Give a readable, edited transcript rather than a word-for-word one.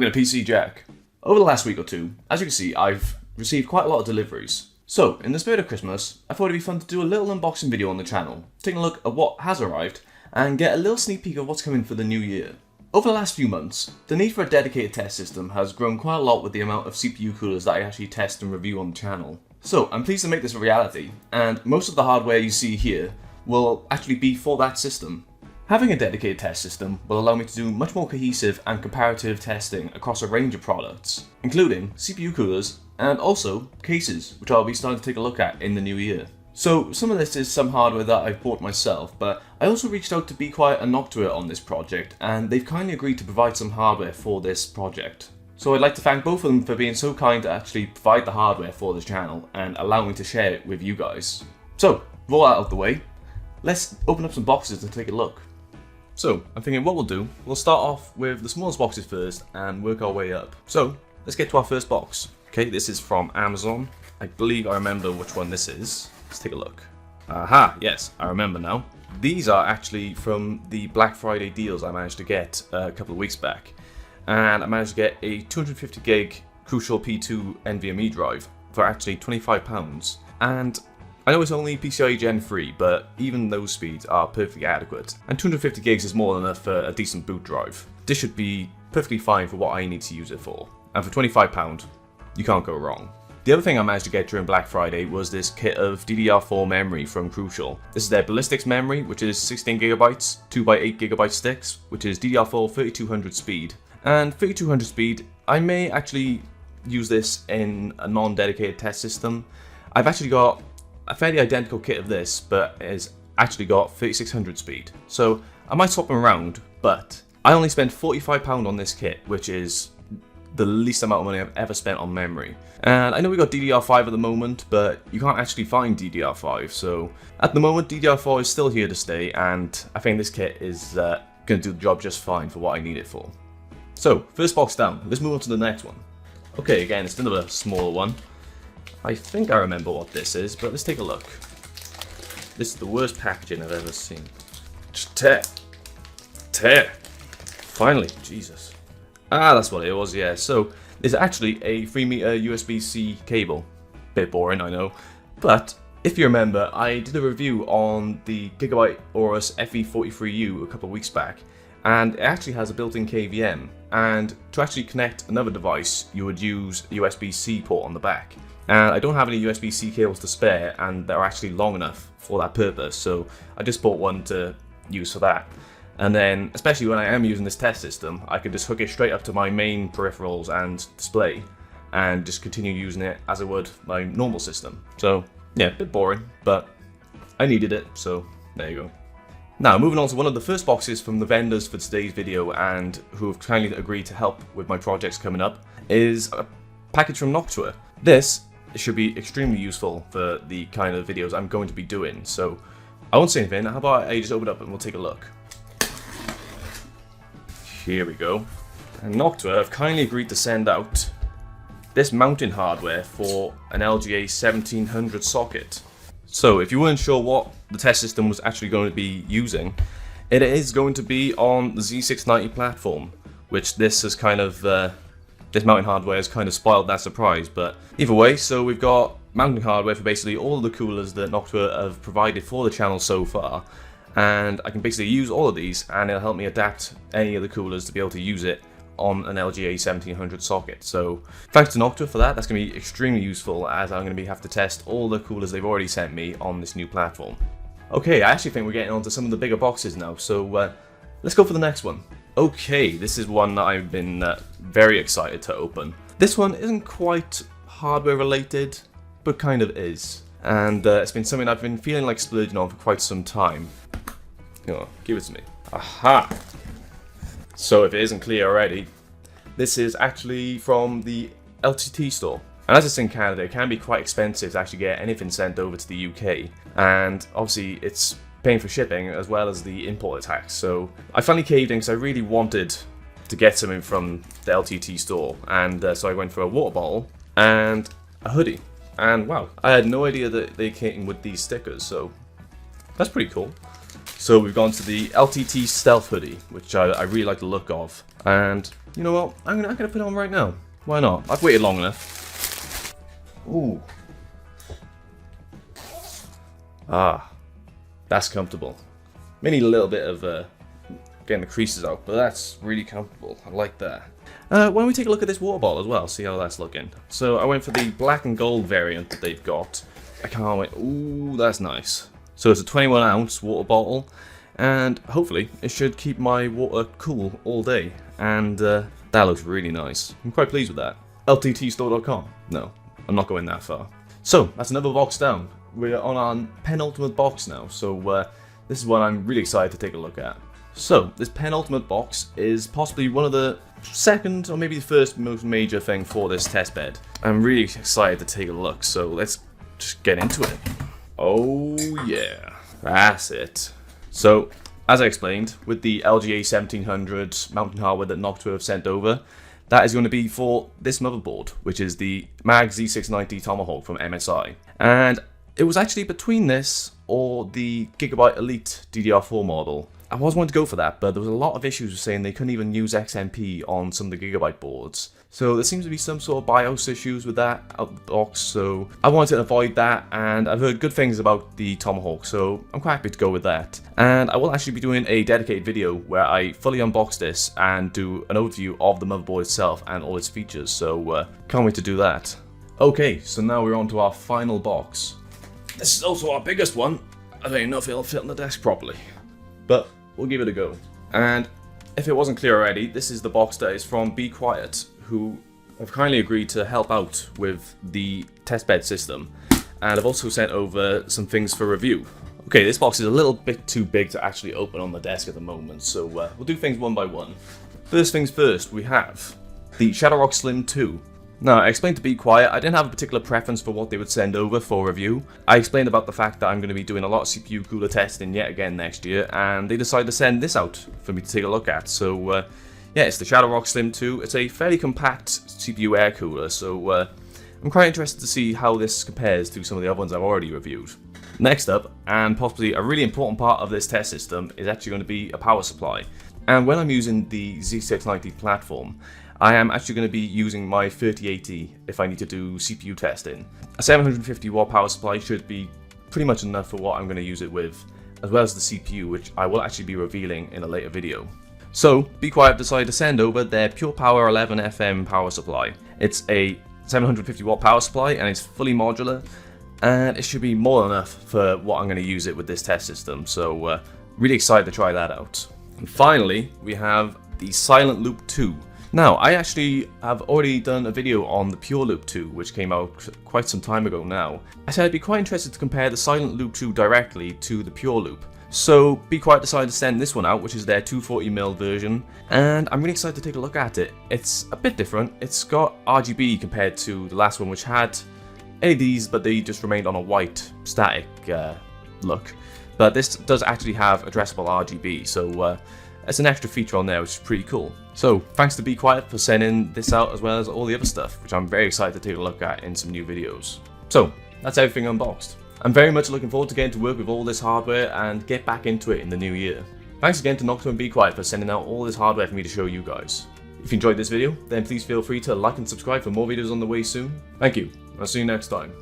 We're going to PC Jack. Over the last week or two, as you can see, I've received quite a lot of deliveries. So, in the spirit of Christmas, I thought it'd be fun to do a little unboxing video on the channel, taking a look at what has arrived, and get a little sneak peek of what's coming for the new year. Over the last few months, the need for a dedicated test system has grown quite a lot with the amount of CPU coolers that I actually test and review on the channel. So, I'm pleased to make this a reality, and most of the hardware you see here will actually be for that system. Having a dedicated test system will allow me to do much more cohesive and comparative testing across a range of products, including CPU coolers and also cases, which I'll be starting to take a look at in the new year. So some of this is some hardware that I've bought myself, but I also reached out to Be Quiet and Noctua on this project, and they've kindly agreed to provide some hardware for this project. So I'd like to thank both of them for being so kind to actually provide the hardware for this channel and allow me to share it with you guys. So, with all that out of the way, let's open up some boxes and take a look. So, I'm thinking what we'll do, we'll start off with the smallest boxes first and work our way up. So, let's get to our first box. Okay, this is from Amazon. I believe I remember which one this is. Let's take a look. Aha, yes, I remember now. These are actually from the Black Friday deals I managed to get a couple of weeks back. And I managed to get a 250 gig Crucial P2 NVMe drive for actually £25. And I know it's only PCIe Gen 3, but even those speeds are perfectly adequate, and 250 gigs is more than enough for a decent boot drive. This should be perfectly fine for what I need to use it for, and for £25, you can't go wrong. The other thing I managed to get during Black Friday was this kit of DDR4 memory from Crucial. This is their Ballistics memory, which is 16GB, 2x8GB sticks, which is DDR4 3200 speed. And 3200 speed, I may actually use this in a non-dedicated test system. I've actually got a fairly identical kit of this, but it's actually got 3600 speed. So I might swap them around, but I only spent £45 on this kit, which is the least amount of money I've ever spent on memory. And I know we got DDR5 at the moment, but you can't actually find DDR5. So at the moment, DDR4 is still here to stay, and I think this kit is going to do the job just fine for what I need it for. So first box down, let's move on to the next one. Okay, again, it's another smaller one. I think I remember what this is, but let's take a look. This is the worst packaging I've ever seen. Just tear. Tear. Finally, Jesus. Ah, that's what it was, yeah. So, it's actually a 3-meter USB-C cable. Bit boring, I know. But, if you remember, I did a review on the Gigabyte Aorus FE43U a couple of weeks back, and it actually has a built-in KVM. And to actually connect another device, you would use a USB-C port on the back. And I don't have any USB-C cables to spare, and they're actually long enough for that purpose, so I just bought one to use for that. And then, especially when I am using this test system, I can just hook it straight up to my main peripherals and display, and just continue using it as I would my normal system. So, yeah, a bit boring, but I needed it, so there you go. Now, moving on to one of the first boxes from the vendors for today's video, and who have kindly agreed to help with my projects coming up, is a package from Noctua. This should be extremely useful for the kind of videos I'm going to be doing, so I won't say anything. How about I just open it up and we'll take a look. Here we go. And Noctua have kindly agreed to send out this mounting hardware for an LGA 1700 socket. So if you weren't sure what the test system was actually going to be using, it is going to be on the Z690 platform, which this is kind of this mounting hardware has kind of spoiled that surprise, but either way, so we've got mounting hardware for basically all of the coolers that Noctua have provided for the channel so far, and I can basically use all of these, and it'll help me adapt any of the coolers to be able to use it on an LGA 1700 socket. So thanks to Noctua for that. That's going to be extremely useful, as I'm going to have to test all the coolers they've already sent me on this new platform. Okay, I actually think we're getting onto some of the bigger boxes now, so let's go for the next one. Okay, this is one that I've been very excited to open. This one isn't quite hardware related, but kind of is. And it's been something I've been feeling like splurging on for quite some time. Oh, give it to me. Aha! So if it isn't clear already, this is actually from the LTT store. And as it's in Canada, it can be quite expensive to actually get anything sent over to the UK. And obviously it's paying for shipping as well as the import tax. So I finally caved in because I really wanted to get something from the LTT store. And so I went for a water bottle and a hoodie. And wow, I had no idea that they came with these stickers, so that's pretty cool. So we've gone to the LTT Stealth hoodie, which I really like the look of. And You know what? I'm gonna put it on right now. Why not? I've waited long enough. Ooh. Ah, that's comfortable. May need a little bit of getting the creases out, but that's really comfortable. I like that. Why don't we take a look at this water bottle as well, see how that's looking. So I went for the black and gold variant that they've got. I can't wait. Ooh, that's nice. So it's a 21 ounce water bottle, and hopefully it should keep my water cool all day. And that looks really nice. I'm quite pleased with that. LTTstore.com. No, I'm not going that far. So that's another box down. We're on our penultimate box now, so this is what I'm really excited to take a look at. So this penultimate box is possibly one of the second or maybe the first most major thing for this test bed. I'm really excited to take a look, so let's just get into it. Oh yeah, that's it. So as I explained, with the LGA 1700 mounting hardware that Noctua have sent over, that is going to be for this motherboard, which is the MAG Z690 Tomahawk from MSI. And it was actually between this or the Gigabyte Elite DDR4 model. I was wanting to go for that, but there was a lot of issues with saying they couldn't even use XMP on some of the Gigabyte boards. So there seems to be some sort of BIOS issues with that out the box, so I wanted to avoid that, and I've heard good things about the Tomahawk, so I'm quite happy to go with that. And I will actually be doing a dedicated video where I fully unbox this and do an overview of the motherboard itself and all its features, so can't wait to do that. Okay, so now we're on to our final box. This is also our biggest one. I don't even know if it'll fit on the desk properly, but we'll give it a go. And if it wasn't clear already, this is the box that is from Be Quiet, who have kindly agreed to help out with the testbed system, and I've also sent over some things for review. Okay, this box is a little bit too big to actually open on the desk at the moment, so we'll do things one by one. First things first, we have the ShadowRock Slim 2. Now, I explained to Be Quiet, I didn't have a particular preference for what they would send over for review. I explained about the fact that I'm going to be doing a lot of CPU cooler testing yet again next year, and they decided to send this out for me to take a look at. So, yeah, it's the ShadowRock Slim 2. It's a fairly compact CPU air cooler, so I'm quite interested to see how this compares to some of the other ones I've already reviewed. Next up, and possibly a really important part of this test system, is actually going to be a power supply. And when I'm using the Z690 platform, I am actually going to be using my 3080 if I need to do CPU testing. A 750 watt power supply should be pretty much enough for what I'm going to use it with, as well as the CPU, which I will actually be revealing in a later video. So, Be Quiet decided to send over their Pure Power 11 FM power supply. It's a 750 watt power supply and it's fully modular, and it should be more than enough for what I'm going to use it with this test system, so really excited to try that out. And finally, we have the Silent Loop 2. Now, I actually have already done a video on the Pure Loop 2, which came out quite some time ago now. I said I'd be quite interested to compare the Silent Loop 2 directly to the Pure Loop. So, Be Quiet decided to send this one out, which is their 240mm version, and I'm really excited to take a look at it. It's a bit different. It's got RGB compared to the last one, which had LEDs, but they just remained on a white, static look. But this does actually have addressable RGB, so it's an extra feature on there, which is pretty cool. So, thanks to Be Quiet for sending this out as well as all the other stuff, which I'm very excited to take a look at in some new videos. So, that's everything unboxed. I'm very much looking forward to getting to work with all this hardware and get back into it in the new year. Thanks again to Noctua and Be Quiet for sending out all this hardware for me to show you guys. If you enjoyed this video, then please feel free to like and subscribe for more videos on the way soon. Thank you, and I'll see you next time.